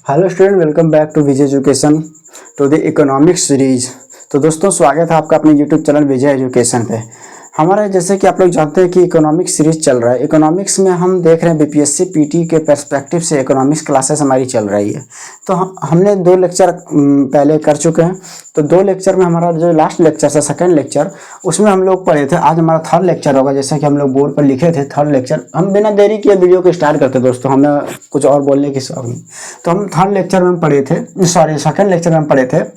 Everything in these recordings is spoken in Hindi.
Hello student, welcome back to Vijay education to the economics series. तो दोस्तों स्वागत है आपका अपने यूट्यूब चैनल विजय एजुकेशन पे। हमारा जैसे कि आप लोग जानते हैं कि इकोनॉमिक्स सीरीज चल रहा है। इकोनॉमिक्स में हम देख रहे हैं बीपीएससी पीटी के पर्सपेक्टिव से इकोनॉमिक्स क्लासेस हमारी चल रही है। तो हमने 2 लेक्चर पहले कर चुके हैं। तो 2 लेक्चर में हमारा जो लास्ट लेक्चर था, सेकंड लेक्चर, उसमें हम लोग पढ़े थे। आज हमारा थर्ड लेक्चर होगा। जैसे कि हम लोग बोर्ड पर लिखे थे थर्ड लेक्चर। हम बिना देरी किए वीडियो को स्टार्ट करते दोस्तों, हमें कुछ और बोलने की शौक नहीं। तो हम थर्ड लेक्चर में पढ़े थे, सेकंड लेक्चर में पढ़े थे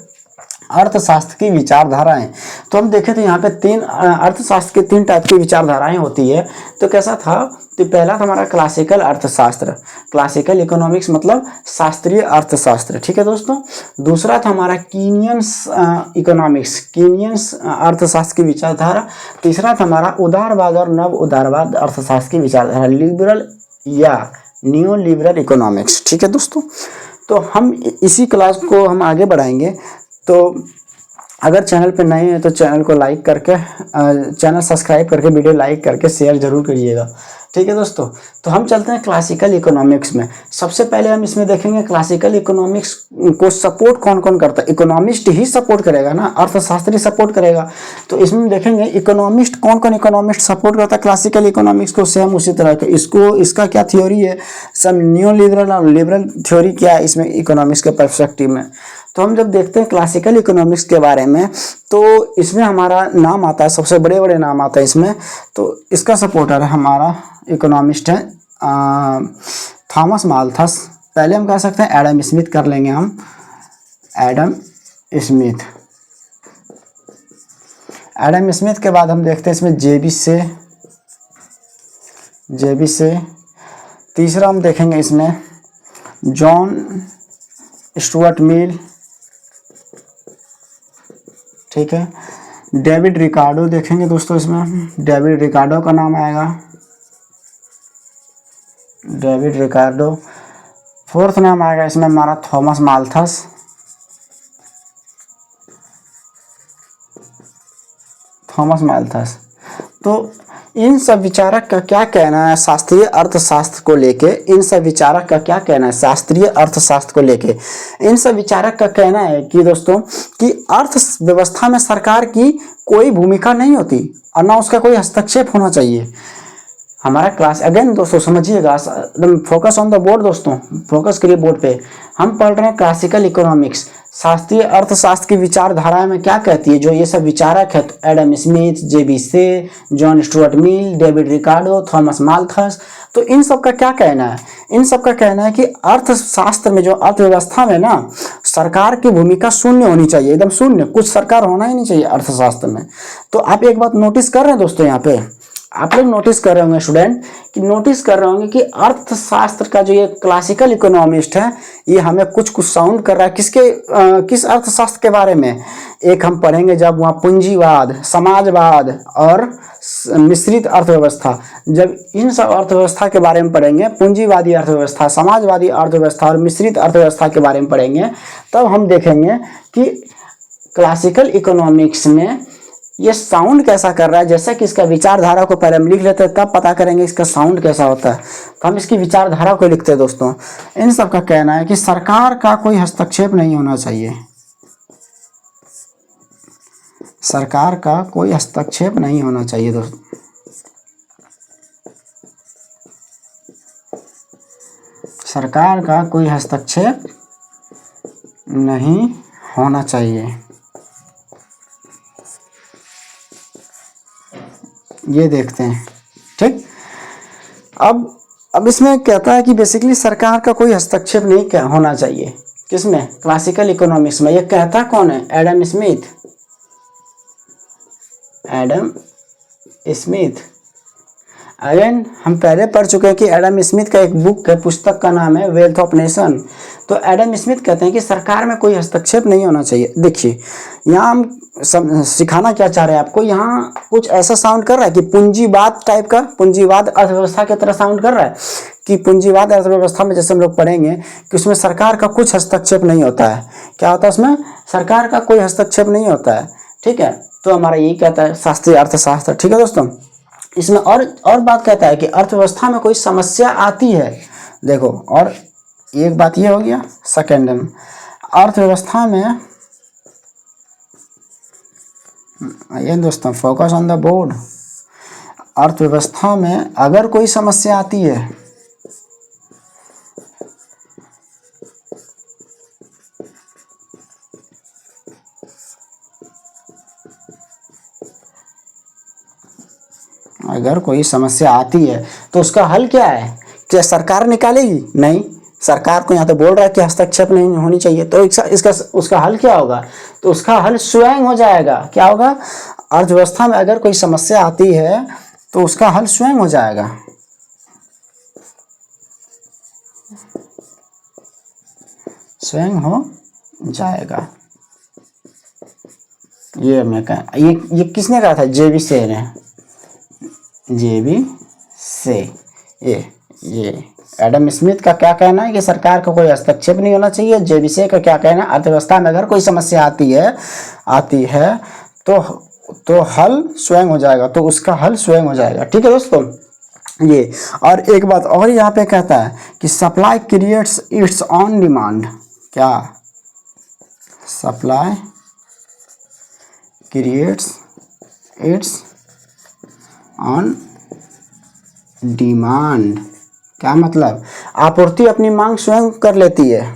अर्थशास्त्र की विचारधाराएं। तो हम देखे थे यहाँ पे 3 अर्थशास्त्र की 3 टाइप की विचारधाराएं होती है। तो कैसा था? तो पहला था हमारा क्लासिकल अर्थशास्त्र, क्लासिकल इकोनॉमिक्स मतलब शास्त्रीय अर्थशास्त्र, ठीक है दोस्तों। दूसरा था हमारा कीनियंस इकोनॉमिक्स, कीनियंस अर्थशास्त्र की विचारधारा। तीसरा था हमारा उदारवाद और नव उदारवाद अर्थशास्त्र की विचारधारा, लिबरल या न्यू लिबरल इकोनॉमिक्स, ठीक है दोस्तों। तो हम इसी क्लास को हम आगे बढ़ाएंगे। तो अगर चैनल पे नए हैं तो चैनल को लाइक करके चैनल सब्सक्राइब करके वीडियो लाइक करके शेयर जरूर करिएगा, ठीक है दोस्तों। तो हम चलते हैं क्लासिकल इकोनॉमिक्स में। सबसे पहले हम इसमें देखेंगे क्लासिकल इकोनॉमिक्स को सपोर्ट कौन कौन करता है। इकोनॉमिस्ट ही सपोर्ट करेगा ना, अर्थशास्त्री सपोर्ट करेगा। तो इसमें देखेंगे इकोनॉमिस्ट कौन कौन इकोनॉमिस्ट सपोर्ट करता है क्लासिकल इकोनॉमिक्स को। सेम उसी तरह का इसका क्या थ्योरी है, सब न्यू लिबरल और लिबरल थ्योरी क्या है इसमें इकोनॉमिक्स के पर्सपेक्टिव में। तो हम जब देखते हैं क्लासिकल इकोनॉमिक्स के बारे में, तो इसमें हमारा नाम आता है, सबसे बड़े बड़े नाम आता है इसमें। तो इसका सपोर्टर है हमारा इकोनॉमिस्ट है थॉमस माल्थस। पहले हम कह सकते हैं एडम स्मिथ कर लेंगे हम, एडम स्मिथ। एडम स्मिथ के बाद हम देखते हैं इसमें जेबी से। तीसरा हम देखेंगे इसमें जॉन स्टुअर्ट मिल, ठीक है। डेविड रिकार्डो देखेंगे दोस्तों, इसमें डेविड रिकार्डो का नाम आएगा, डेविड रिकार्डो। फोर्थ नाम आएगा इसमें हमारा थॉमस माल्थस, थॉमस माल्थस। तो इन सब विचारक का क्या कहना है शास्त्रीय अर्थशास्त्र को लेके, इन सब विचारक का क्या कहना है शास्त्रीय अर्थशास्त्र को लेके। इन सब विचारक का कहना है कि दोस्तों कि अर्थव्यवस्था में सरकार की कोई भूमिका नहीं होती और ना उसका कोई हस्तक्षेप होना चाहिए। हमारा क्लास अगेन दोस्तों समझिएगा, एकदम फोकस ऑन द बोर्ड दोस्तों, फोकस करिए बोर्ड पे। हम पढ़ रहे हैं क्लासिकल इकोनॉमिक्स, शास्त्रीय अर्थशास्त्र की विचारधारा में क्या कहती है। जो ये सब विचारक है, तो एडम स्मिथ, जेबी से, John Stuart Mill, David Ricardo, Thomas Malthus. तो इन सब का क्या कहना है? इन सब का कहना है कि अर्थशास्त्र में, जो अर्थव्यवस्था में ना, सरकार की भूमिका शून्य होनी चाहिए, एकदम शून्य, कुछ सरकार होना ही नहीं चाहिए अर्थशास्त्र में। तो आप एक बात नोटिस कर रहे हैं दोस्तों, यहाँ पे आप लोग नोटिस कर रहे होंगे स्टूडेंट, कि नोटिस कर रहे होंगे कि अर्थशास्त्र का जो ये क्लासिकल इकोनॉमिस्ट है, ये हमें कुछ कुछ साउंड कर रहा है किस अर्थशास्त्र के बारे में। एक हम पढ़ेंगे जब वहाँ पूंजीवाद, समाजवाद और मिश्रित अर्थव्यवस्था, जब इन सब अर्थव्यवस्था के बारे में पढ़ेंगे, पूंजीवादी अर्थव्यवस्था, समाजवादी अर्थव्यवस्था और मिश्रित अर्थव्यवस्था के बारे में पढ़ेंगे, तब हम देखेंगे कि क्लासिकल इकोनॉमिक्स में ये साउंड कैसा कर रहा है। जैसे कि इसका विचारधारा को पहले हम लिख लेते हैं, तब पता करेंगे इसका साउंड कैसा होता है। तो हम इसकी विचारधारा को लिखते हैं दोस्तों। इन सब का कहना है कि सरकार का कोई हस्तक्षेप नहीं होना चाहिए, सरकार का कोई हस्तक्षेप नहीं होना चाहिए दोस्तों। सरकार का कोई हस्तक्षेप नहीं होना चाहिए, ये देखते हैं, ठीक। अब इसमें कहता है कि बेसिकली सरकार का कोई हस्तक्षेप नहीं होना चाहिए, किसमें? क्लासिकल इकोनॉमिक्स में। ये कहता कौन है? Adam Smith, Adam Smith. Again हम पहले पढ़ चुके हैं कि एडम स्मिथ का एक बुक है, पुस्तक का नाम है वेल्थ ऑफ नेशन। तो एडम स्मिथ कहते हैं कि सरकार में कोई हस्तक्षेप नहीं होना चाहिए। देखिए यहाँ हम सिखाना क्या चाह रहे हैं आपको, यहाँ कुछ ऐसा साउंड कर रहा है कि पूंजीवाद टाइप का, पूंजीवाद अर्थव्यवस्था की तरह साउंड कर रहा है कि पूंजीवाद अर्थव्यवस्था में जैसे हम लोग पढ़ेंगे कि उसमें सरकार का कुछ हस्तक्षेप नहीं होता है। क्या होता है उसमें? सरकार का कोई हस्तक्षेप नहीं होता है, ठीक है। तो हमारा यही कहता है शास्त्रीय अर्थशास्त्र, ठीक है दोस्तों। इसमें और बात कहता है कि अर्थव्यवस्था में कोई समस्या आती है, देखो, और एक बात ये हो गया। सेकेंड, अर्थव्यवस्था में, ये दोस्तों फोकस ऑन द बोर्ड, अर्थव्यवस्था में अगर कोई समस्या आती है, अगर कोई समस्या आती है तो उसका हल क्या है? क्या सरकार निकालेगी? नहीं, सरकार को यहाँ तो बोल रहा है कि हस्तक्षेप नहीं होनी चाहिए, तो इसका उसका हल क्या होगा? तो उसका हल स्वयं हो जाएगा। क्या होगा? अर्थव्यवस्था में अगर कोई समस्या आती है तो उसका हल स्वयं हो जाएगा। स्वयं हो जाएगा। ये मैं कह ये किसने कहा था? जेबी से ने, जेबी से। ये एडम स्मिथ का क्या कहना है कि सरकार का कोई हस्तक्षेप नहीं होना चाहिए। जेबी से का क्या कहना है? अर्थव्यवस्था में अगर कोई समस्या आती है तो हल स्वयं हो जाएगा, तो उसका हल स्वयं हो जाएगा। ठीक है दोस्तों, ये। और एक बात और यहाँ पे कहता है कि supply creates its own demand. क्या? Supply creates its own demand. क्या मतलब? आपूर्ति अपनी मांग स्वयं कर लेती है।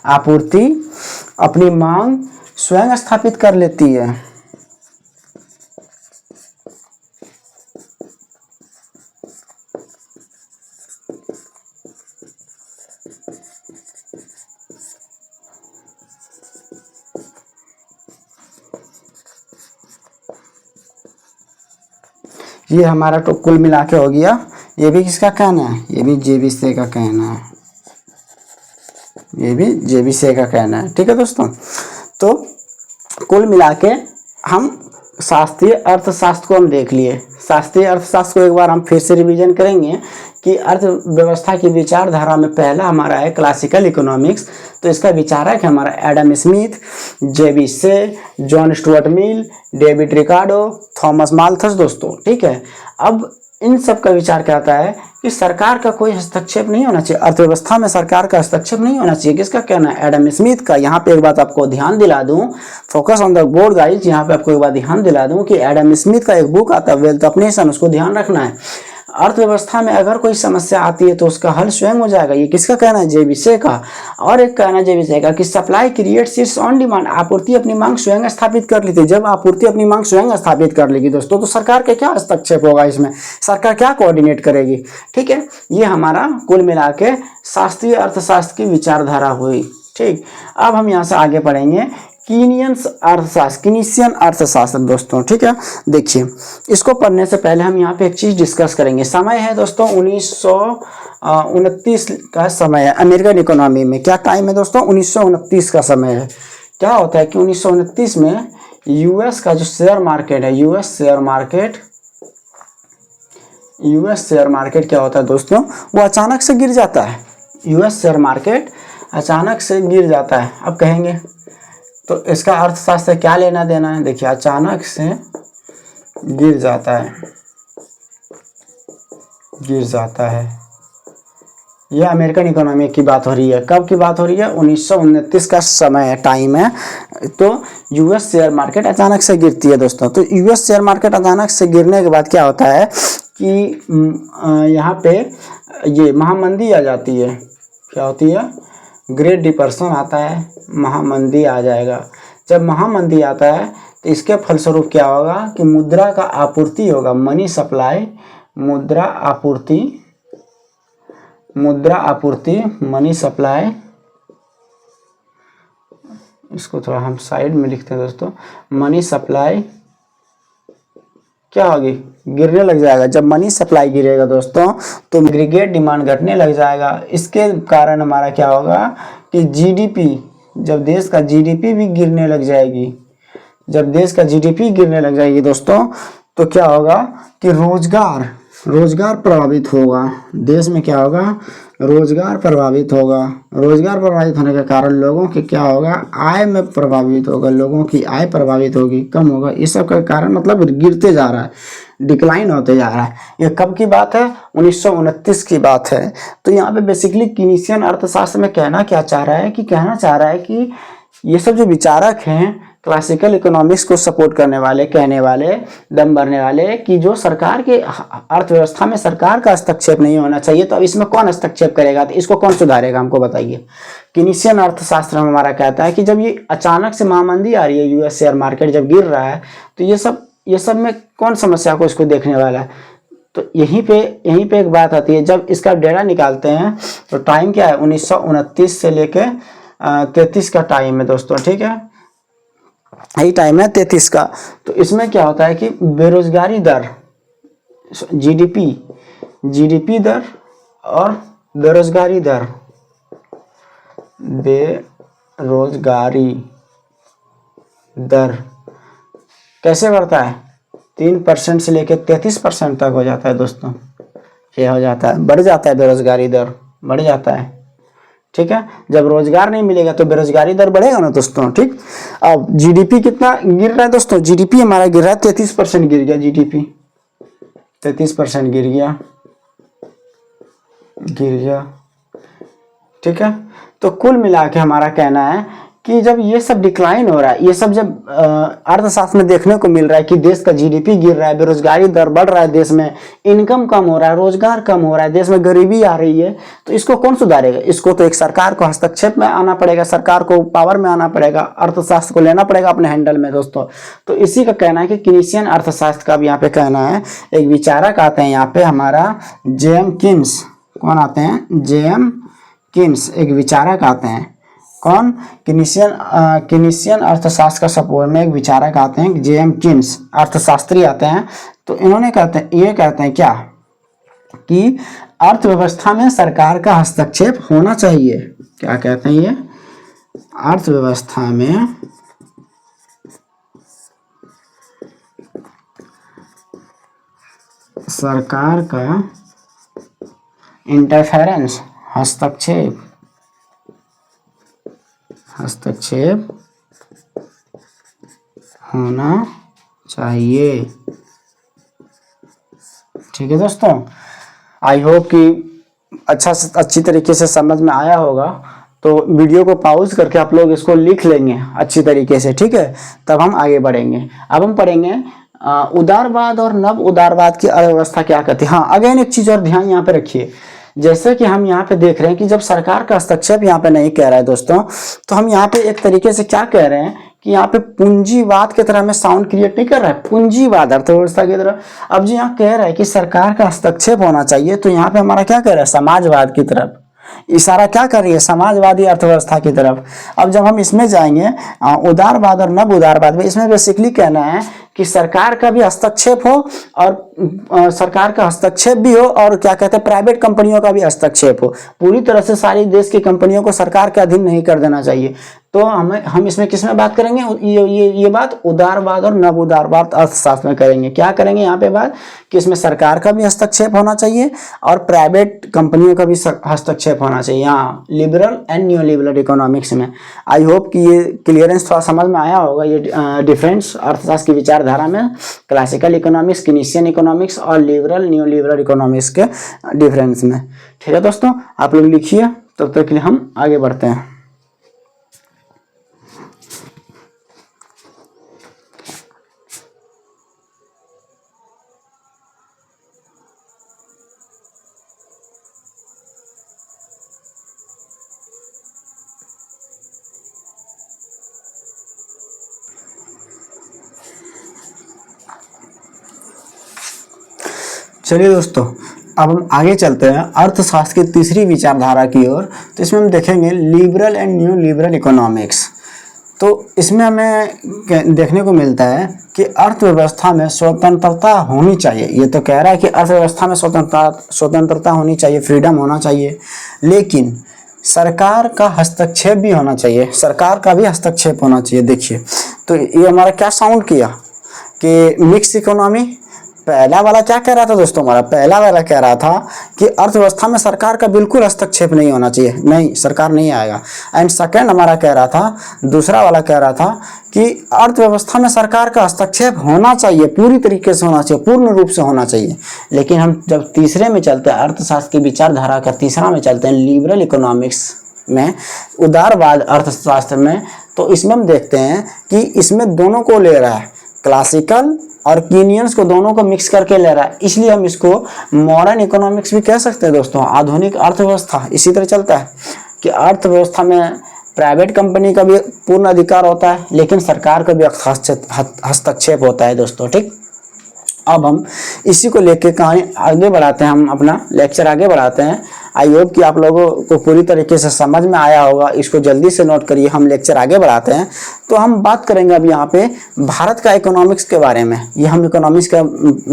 आपूर्ति अपनी मांग स्वयं स्थापित कर लेती है। ये हमारा तो कुल मिला के हो गया। ये भी किसका कहना है? ये भी जेबी से का कहना है। ये भी जेबी से का कहना है। ठीक है दोस्तों, तो कुल मिला के हम शास्त्रीय अर्थशास्त्र को हम देख लिए। शास्त्रीय अर्थशास्त्र को एक बार हम फिर से रिवीजन करेंगे कि अर्थव्यवस्था की विचारधारा में पहला हमारा है क्लासिकल इकोनॉमिक्स। तो इसका विचारक है हमारा एडम स्मिथ, जेबी से, John Stuart Mill, David Ricardo, Thomas Malthus दोस्तों। ठीक है, अब इन सब का विचार कहता है कि सरकार का कोई हस्तक्षेप नहीं होना चाहिए, अर्थव्यवस्था में सरकार का हस्तक्षेप नहीं होना चाहिए। किसका कहना है? एडम स्मिथ का। यहाँ पे एक बात आपको ध्यान दिला दूं, focus on the board guys. यहाँ पे आपको एक बात ध्यान दिला दूं कि एडम स्मिथ का एक बुक आता है वेल्थ ऑफ नेशन, उसको ध्यान रखना है। अर्थव्यवस्था में अगर कोई समस्या आती है तो उसका हल स्वयं हो जाएगा। ये किसका कहना है? जेबी से का। और एक कहना है जेबी से का कि supply creates its own demand. आपूर्ति अपनी मांग स्वयं स्थापित कर लेती है। जब आपूर्ति अपनी मांग स्वयं स्थापित कर लेगी दोस्तों, तो सरकार का क्या हस्तक्षेप होगा इसमें? सरकार क्या कोऑर्डिनेट करेगी? ठीक है, ये हमारा कुल मिला के शास्त्रीय अर्थशास्त्र की विचारधारा हुई। ठीक, अब हम यहाँ से आगे पढ़ेंगे कीनियन अर्थशास्त्र दोस्तों। ठीक है, देखिए इसको पढ़ने से पहले हम यहाँ पे एक चीज डिस्कस करेंगे। समय है दोस्तों 1929 का समय है अमेरिकन इकोनॉमी में। क्या टाइम है दोस्तों? 1929 का समय है। क्या होता है कि 1929 में यूएस का जो शेयर मार्केट है, यूएस शेयर मार्केट क्या होता है दोस्तों? वो अचानक से गिर जाता है। यूएस शेयर मार्केट अचानक से गिर जाता है। अब कहेंगे तो इसका अर्थशास्त्र से क्या लेना देना है? देखिए, अचानक से गिर जाता है। यह अमेरिकन इकोनॉमी की बात हो रही है। कब की बात हो रही है? 1929 का समय है, टाइम है। तो यूएस शेयर मार्केट अचानक से गिरती है दोस्तों। तो यूएस शेयर मार्केट अचानक से गिरने के बाद क्या होता है कि यहाँ पे ये महामंदी आ जाती है। क्या होती है? ग्रेट डिप्रेशन आता है, महामंदी आ जाएगा। जब महामंदी आता है तो इसके फलस्वरूप क्या होगा कि मुद्रा का आपूर्ति होगा, मनी सप्लाई, मुद्रा आपूर्ति मनी सप्लाई। इसको थोड़ा हम साइड में लिखते हैं दोस्तों। मनी सप्लाई क्या होगी? गिरने लग जाएगा। जब मनी सप्लाई गिरेगा दोस्तों तो एग्रीगेट डिमांड घटने लग जाएगा। इसके कारण हमारा क्या होगा कि जीडीपी, जब देश का जीडीपी भी गिरने लग जाएगी, जब देश का जीडीपी गिरने लग जाएगी दोस्तों, तो क्या होगा कि रोजगार प्रभावित होगा। देश में क्या होगा? रोजगार प्रभावित होगा। रोजगार प्रभावित होने के कारण लोगों के क्या होगा? आय में प्रभावित होगा। लोगों की आय प्रभावित होगी, कम होगा। इस सब का कारण मतलब गिरते जा रहा है। डिक्लाइन होते जा रहा है। ये कब की बात है? 1929 की बात है। तो यहाँ पे बेसिकली कीनीशियन अर्थशास्त्र में कहना क्या चाह रहा है कि ये सब जो विचारक हैं क्लासिकल इकोनॉमिक्स को सपोर्ट करने वाले, कहने वाले, दम भरने वाले कि जो सरकार के अर्थव्यवस्था में सरकार का हस्तक्षेप नहीं होना चाहिए, तो अब इसमें कौन हस्तक्षेप करेगा, तो इसको कौन सुधारेगा, हमको बताइए। कीनीशियन अर्थशास्त्र हमारा कहता है कि जब ये अचानक से महामंदी आ रही है, यूएस शेयर मार्केट जब गिर रहा है, तो ये सब में कौन समस्या को इसको देखने वाला है। तो यहीं पे एक बात आती है, जब इसका डेटा निकालते हैं तो टाइम क्या है, 1929 से लेके 33 का टाइम है दोस्तों, ठीक है, यही टाइम है 33 का। तो इसमें क्या होता है कि बेरोजगारी दर, जीडीपी दर और बेरोजगारी दर कैसे बढ़ता है, 3% से लेकर 33% तक हो जाता है दोस्तों। ये हो जाता है, बढ़ जाता है, बेरोजगारी दर बढ़ जाता है, ठीक है। जब रोजगार नहीं मिलेगा तो बेरोजगारी दर बढ़ेगा ना दोस्तों, ठीक। अब जीडीपी कितना गिर रहा है दोस्तों, जीडीपी हमारा गिर रहा है 33% गिर गया, जीडीपी 33% गिर गया, ठीक है। तो कुल मिला के हमारा कहना है कि जब ये सब डिक्लाइन हो रहा है, ये सब जब अर्थशास्त्र में देखने को मिल रहा है कि देश का जीडीपी गिर रहा है, बेरोजगारी दर बढ़ रहा है, देश में इनकम कम हो रहा है, रोजगार कम हो रहा है, देश में गरीबी आ रही है, तो इसको कौन सुधारेगा? इसको तो एक सरकार को हस्तक्षेप में आना पड़ेगा, सरकार को पावर में आना पड़ेगा, अर्थशास्त्र को लेना पड़ेगा अपने हैंडल में दोस्तों। तो इसी का कहना है कि कीनीशियन अर्थशास्त्र का भी यहाँ पे कहना है। एक विचारक आते हैं यहाँ पे हमारा जेएम किन्स, कौन आते हैं, जेएम किन्स, एक विचारक आते हैं, कौन, कीनीशियन अर्थशास्त्र का सपोर्ट में एक विचारक आते हैं, जेएम किन्स, अर्थशास्त्री आते हैं। तो इन्होंने कहते हैं क्या कि अर्थव्यवस्था में सरकार का हस्तक्षेप होना चाहिए। क्या कहते हैं ये, अर्थव्यवस्था में सरकार का इंटरफेरेंस, हस्तक्षेप होना चाहिए, ठीक है दोस्तों। आई होप कि अच्छी तरीके से समझ में आया होगा। तो वीडियो को पॉज करके आप लोग इसको लिख लेंगे अच्छी तरीके से, ठीक है, तब हम आगे बढ़ेंगे। अब हम पढ़ेंगे उदारवाद और नव उदारवाद की अर्थव्यवस्था क्या कहती है। हाँ, अगेन एक चीज और ध्यान यहाँ पे रखिए, जैसे कि हम यहाँ पे देख रहे हैं कि जब सरकार का हस्तक्षेप यहाँ पे नहीं कह रहा है दोस्तों, तो हम यहाँ पे एक तरीके से क्या कह रहे हैं कि यहाँ पे पूंजीवाद की तरह में साउंड क्रिएट नहीं कर रहा है, पूंजीवाद अर्थव्यवस्था की तरह। अब जो यहाँ कह रहा है कि सरकार का हस्तक्षेप होना चाहिए, तो यहाँ पे हमारा क्या कह रहा है, समाजवाद की तरफ इशारा क्या कर रही है, समाजवादी अर्थव्यवस्था की तरफ। अब जब हम इसमें जाएंगे उदारवाद और नव उदारवाद में, इसमें बेसिकली कहना है कि सरकार का भी हस्तक्षेप हो और सरकार का हस्तक्षेप भी हो और क्या कहते हैं प्राइवेट कंपनियों का भी हस्तक्षेप हो। पूरी तरह से सारी देश की कंपनियों को सरकार के अधीन नहीं कर देना चाहिए। तो हम इसमें किस में बात करेंगे, ये बात उदारवाद और नव उदारवाद अर्थशास्त्र में करेंगे। क्या करेंगे यहाँ पे बात कि इसमें सरकार का भी हस्तक्षेप होना चाहिए और प्राइवेट कंपनियों का भी हस्तक्षेप होना चाहिए, यहाँ liberal and new liberal economics में। आई होप कि ये क्लियरेंस थोड़ा समझ में आया होगा, ये डिफरेंस अर्थशास्त्र की विचारधारा में क्लासिकल इकोनॉमिक्स, कीनीशियन इकोनॉमिक्स और लिबरल न्यू लिबरल इकोनॉमिक्स के डिफरेंस में। ठीक है दोस्तों, आप लोग लिखिए, तब तक के लिए हम आगे बढ़ते हैं। चलिए दोस्तों, अब हम आगे चलते हैं अर्थशास्त्र की तीसरी विचारधारा की ओर। तो इसमें हम देखेंगे liberal and new liberal economics. तो इसमें हमें देखने को मिलता है कि अर्थव्यवस्था में स्वतंत्रता होनी चाहिए। ये तो कह रहा है कि अर्थव्यवस्था में स्वतंत्रता होनी चाहिए, फ्रीडम होना चाहिए, लेकिन सरकार का हस्तक्षेप भी होना चाहिए, सरकार का भी हस्तक्षेप होना चाहिए। देखिए, तो ये हमारा क्या साउंड किया कि मिक्स इकोनॉमी, पहला वाला क्या कह रहा था दोस्तों, हमारा पहला वाला कह रहा था कि अर्थव्यवस्था में सरकार का बिल्कुल हस्तक्षेप नहीं होना चाहिए, नहीं सरकार नहीं आएगा। एंड सेकंड हमारा कह रहा था, दूसरा वाला कह रहा था कि अर्थव्यवस्था में सरकार का हस्तक्षेप होना चाहिए, पूरी तरीके से होना चाहिए, पूर्ण रूप से होना चाहिए। लेकिन हम जब तीसरे में चलते हैं, अर्थशास्त्र की विचारधारा का तीसरा में चलते हैं, लिबरल इकोनॉमिक्स में, उदारवाद अर्थशास्त्र में, तो इसमें हम देखते हैं कि इसमें दोनों को ले रहा है, क्लासिकल और कीनियंस को दोनों को मिक्स करके ले रहा है, इसलिए हम इसको मॉडर्न इकोनॉमिक्स भी कह सकते हैं दोस्तों, आधुनिक अर्थव्यवस्था। इसी तरह चलता है कि अर्थव्यवस्था में प्राइवेट कंपनी का भी पूर्ण अधिकार होता है, लेकिन सरकार का भी हस्तक्षेप होता है दोस्तों, ठीक। अब हम इसी को लेके कहानी आगे बढ़ाते हैं, हम अपना लेक्चर आगे बढ़ाते हैं। आई होप कि आप लोगों को पूरी तरीके से समझ में आया होगा, इसको जल्दी से नोट करिए, हम लेक्चर आगे बढ़ाते हैं। तो हम बात करेंगे अब यहाँ पे भारत का इकोनॉमिक्स के बारे में। ये हम इकोनॉमिक्स का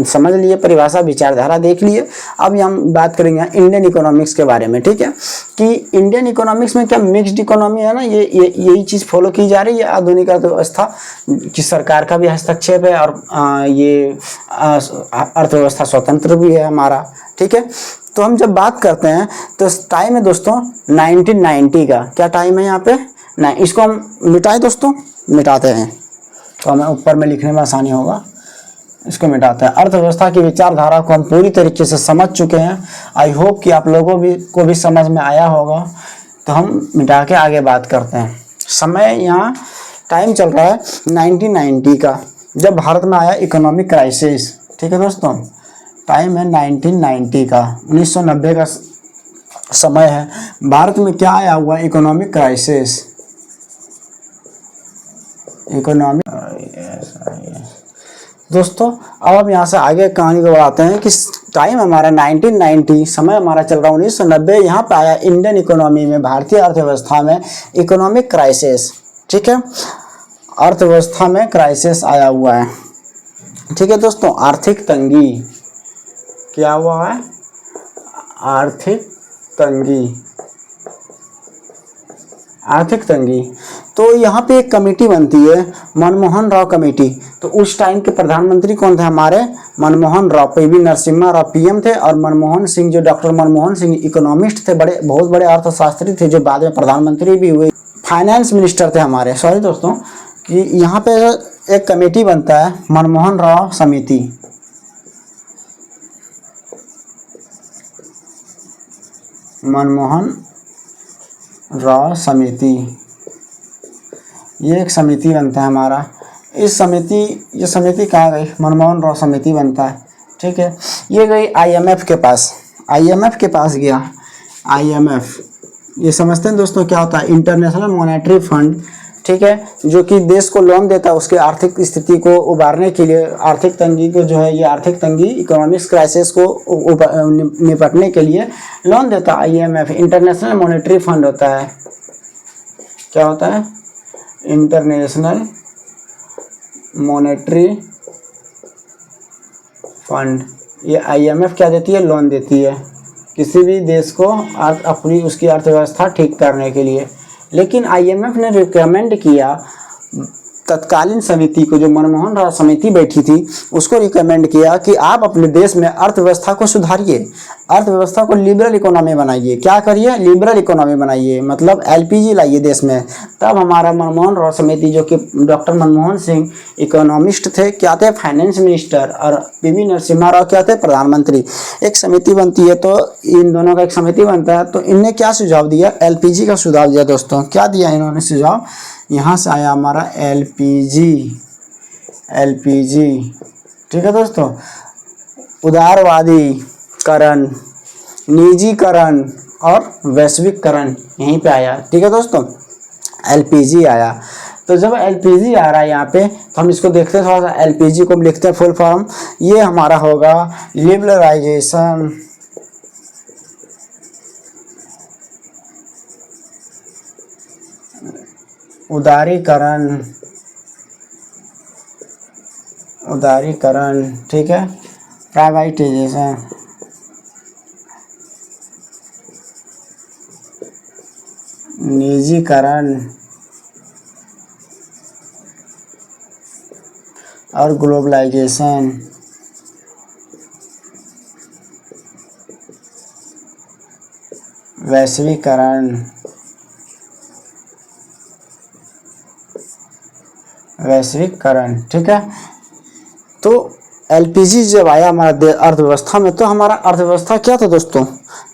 समझ लिए, परिभाषा विचारधारा देख लिए। अब हम बात करेंगे इंडियन इकोनॉमिक्स के बारे में, ठीक है, कि इंडियन इकोनॉमिक्स में क्या मिक्स्ड इकोनॉमी है ना, यही चीज़ फॉलो की जा रही है, आधुनिक अर्थव्यवस्था की सरकार का भी हस्तक्षेप है और ये अर्थव्यवस्था स्वतंत्र भी है हमारा, ठीक है। तो हम जब बात करते हैं तो टाइम है दोस्तों 1990 का, क्या टाइम है यहाँ पे, नहीं इसको हम मिटाएं दोस्तों, मिटाते हैं तो हमें ऊपर में लिखने में आसानी होगा, इसको मिटाते हैं। अर्थव्यवस्था की विचारधारा को हम पूरी तरीके से समझ चुके हैं, आई होप कि आप लोगों को भी समझ में आया होगा। तो हम मिटा के आगे बात करते हैं। समय यहाँ टाइम चल रहा है 1990 का, जब भारत में आया इकोनॉमिक क्राइसिस, ठीक है दोस्तों, टाइम है 1990 का, 1990 का समय है। भारत में क्या आया हुआ, इकोनॉमिक क्राइसिस, इकोनॉमिक दोस्तों। अब हम यहाँ से आगे कहानी को बढ़ाते हैं कि टाइम हमारा 1990, समय हमारा चल रहा है 1990। यहाँ पे आया इंडियन इकोनॉमी में, भारतीय अर्थव्यवस्था में इकोनॉमिक क्राइसिस, ठीक है, अर्थव्यवस्था में क्राइसिस आया हुआ है, ठीक है दोस्तों। आर्थिक तंगी, क्या हुआ है, आर्थिक तंगी, आर्थिक तंगी। तो यहाँ पे एक कमेटी बनती है, मनमोहन राव कमेटी। तो उस टाइम के प्रधानमंत्री कौन थे हमारे, मनमोहन राव, पीवी नरसिम्हा राव पीएम थे, और मनमोहन सिंह, जो डॉक्टर मनमोहन सिंह इकोनॉमिस्ट थे, बड़े बहुत बड़े अर्थशास्त्री थे, जो बाद में प्रधानमंत्री भी हुए, फाइनेंस मिनिस्टर थे हमारे, सॉरी दोस्तों, कि यहाँ पे एक कमेटी बनता है, मनमोहन राव समिति, मनमोहन राव समिति, ये एक समिति बनता है हमारा। इस समिति, ये समिति कहाँ गई, मनमोहन राव समिति बनता है, ठीक है। ये गई आईएमएफ के पास, आईएमएफ के पास गया, आईएमएफ, ये समझते हैं दोस्तों क्या होता है, इंटरनेशनल मॉनेटरी फंड, ठीक है, जो कि देश को लोन देता है उसके आर्थिक स्थिति को उबारने के लिए, आर्थिक तंगी को जो है, ये आर्थिक तंगी इकोनॉमिक्स क्राइसिस को निपटने के लिए लोन देता है आईएमएफ। इंटरनेशनल मॉनेटरी फंड होता है, क्या होता है, इंटरनेशनल मॉनेटरी फंड। ये आईएमएफ क्या देती है, लोन देती है किसी भी देश को अपनी उसकी अर्थव्यवस्था ठीक करने के लिए। लेकिन आईएमएफ ने रिकमेंड किया तत्कालीन समिति को, जो मनमोहन राव समिति बैठी थी, उसको रिकमेंड किया कि आप अपने देश में अर्थव्यवस्था को सुधारिए, अर्थव्यवस्था को लिबरल इकोनॉमी बनाइए। क्या करिए, लिबरल इकोनॉमी बनाइए, मतलब एलपीजी लाइए देश में। तब हमारा मनमोहन राव समिति, जो कि डॉक्टर मनमोहन सिंह इकोनॉमिस्ट थे, क्या थे, फाइनेंस मिनिस्टर, और पीवी नरसिम्हा राव क्या थे, प्रधानमंत्री। एक समिति बनती है, तो इन दोनों का एक समिति बनता है। तो इनने क्या सुझाव दिया, एलपीजी का सुझाव दिया दोस्तों। क्या दिया इन्होंने सुझाव, यहाँ से आया हमारा एलपीजी, एलपीजी, ठीक है दोस्तों। उदारवादीकरण, निजीकरण और वैश्विकरण यहीं पे आया, ठीक है दोस्तों, एलपीजी आया। तो जब एलपीजी आ रहा है यहाँ पे, तो हम इसको देखते हैं, थोड़ा सा एलपीजी को हम लिखते हैं फुल फॉर्म। ये हमारा होगा लिबरलाइजेशन, उदारीकरण, उदारीकरण, ठीक है, प्राइवेटाइजेशन, निजीकरण और ग्लोबलाइजेशन। वैश्वीकरण, वैश्वीकरण, ठीक है। तो एलपीजी जब आया हमारा अर्थव्यवस्था में, तो हमारा अर्थव्यवस्था क्या था दोस्तों,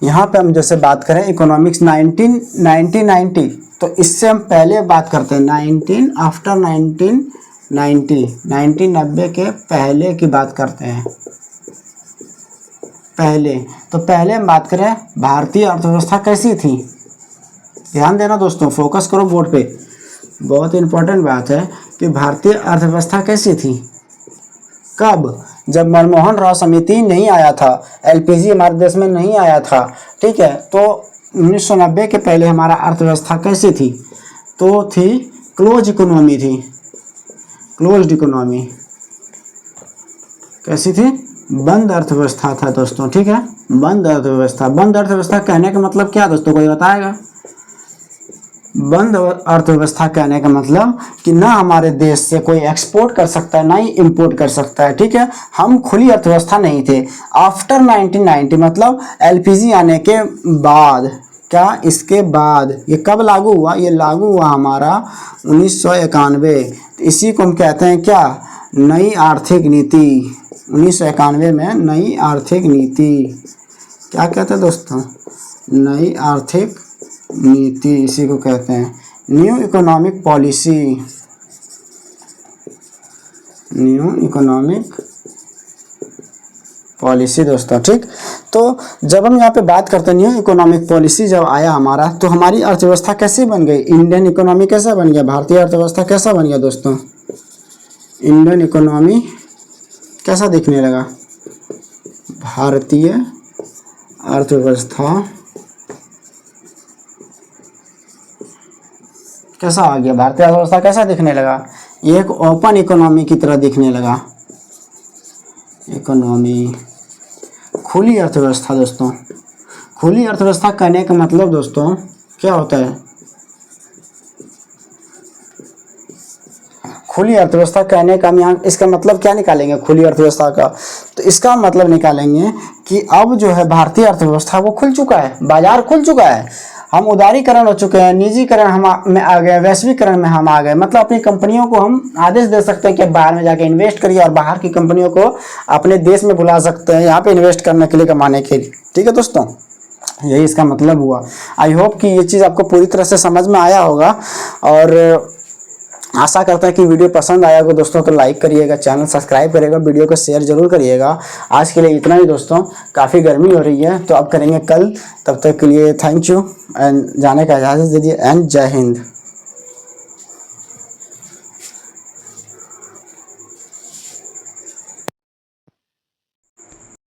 यहाँ पे हम जैसे बात करें इकोनॉमिक्स 1990, तो इससे हम पहले बात करते हैं 1990 के पहले की बात करते हैं। पहले, तो पहले हम बात करें भारतीय अर्थव्यवस्था कैसी थी। ध्यान देना दोस्तों, फोकस करो बोर्ड पे, बहुत इंपॉर्टेंट बात है कि भारतीय अर्थव्यवस्था कैसी थी। कब? जब मनमोहन राव समिति नहीं आया था, एलपीजी हमारे देश में नहीं आया था, ठीक है। तो 1990 के पहले हमारा अर्थव्यवस्था कैसी थी, तो थी क्लोज इकोनॉमी थी। क्लोज्ड इकोनॉमी कैसी थी? बंद अर्थव्यवस्था था दोस्तों, ठीक है। बंद अर्थव्यवस्था, बंद अर्थव्यवस्था कहने का मतलब क्या दोस्तों, कोई बताएगा? बंद अर्थव्यवस्था कहने का मतलब कि ना हमारे देश से कोई एक्सपोर्ट कर सकता है, ना ही इंपोर्ट कर सकता है, ठीक है। हम खुली अर्थव्यवस्था नहीं थे। आफ्टर 1990 मतलब एलपीजी आने के बाद, क्या इसके बाद, ये कब लागू हुआ? ये लागू हुआ हमारा 1991। इसी को हम कहते हैं क्या? नई आर्थिक नीति। 1991 में नई आर्थिक नीति, क्या कहते हैं दोस्तों? नई आर्थिक नीति, इसी को कहते हैं new economic policy. New economic policy दोस्तों, ठीक। तो जब हम यहाँ पे बात करते हैं न्यू इकोनॉमिक पॉलिसी जब आया हमारा, तो हमारी अर्थव्यवस्था कैसी बन गई? इंडियन इकोनॉमी कैसा बन गया? भारतीय अर्थव्यवस्था कैसा बन गया दोस्तों? इंडियन इकोनॉमी कैसा दिखने लगा? भारतीय अर्थव्यवस्था कैसा आ गया? भारतीय अर्थव्यवस्था कैसा दिखने लगा? ये एक ओपन इकोनॉमी की तरह दिखने लगा। इकोनॉमी, खुली अर्थव्यवस्था दोस्तों। खुली अर्थव्यवस्था कहने का मतलब दोस्तों क्या होता है? खुली अर्थव्यवस्था कहने का हम यहाँ इसका मतलब क्या निकालेंगे खुली अर्थव्यवस्था का? तो इसका मतलब निकालेंगे कि अब जो है भारतीय अर्थव्यवस्था वो खुल चुका है, बाजार खुल चुका है, हम उदारीकरण हो चुके हैं, निजीकरण हम में आ गए, वैश्वीकरण में हम आ गए। मतलब अपनी कंपनियों को हम आदेश दे सकते हैं कि बाहर में जाके इन्वेस्ट करिए, और बाहर की कंपनियों को अपने देश में बुला सकते हैं यहाँ पे इन्वेस्ट करने के लिए, कमाने के लिए, ठीक है दोस्तों। यही इसका मतलब हुआ। आई होप कि ये चीज़ आपको पूरी तरह से समझ में आया होगा, और आशा करता है कि वीडियो पसंद आया होगा दोस्तों। तो लाइक करिएगा, चैनल सब्सक्राइब करिएगा, वीडियो को शेयर जरूर करिएगा। आज के लिए इतना ही दोस्तों, काफ़ी गर्मी हो रही है, तो अब करेंगे कल। तब तक के लिए थैंक यू एंड जाने का इजाज़त दीजिए एंड जय हिंद।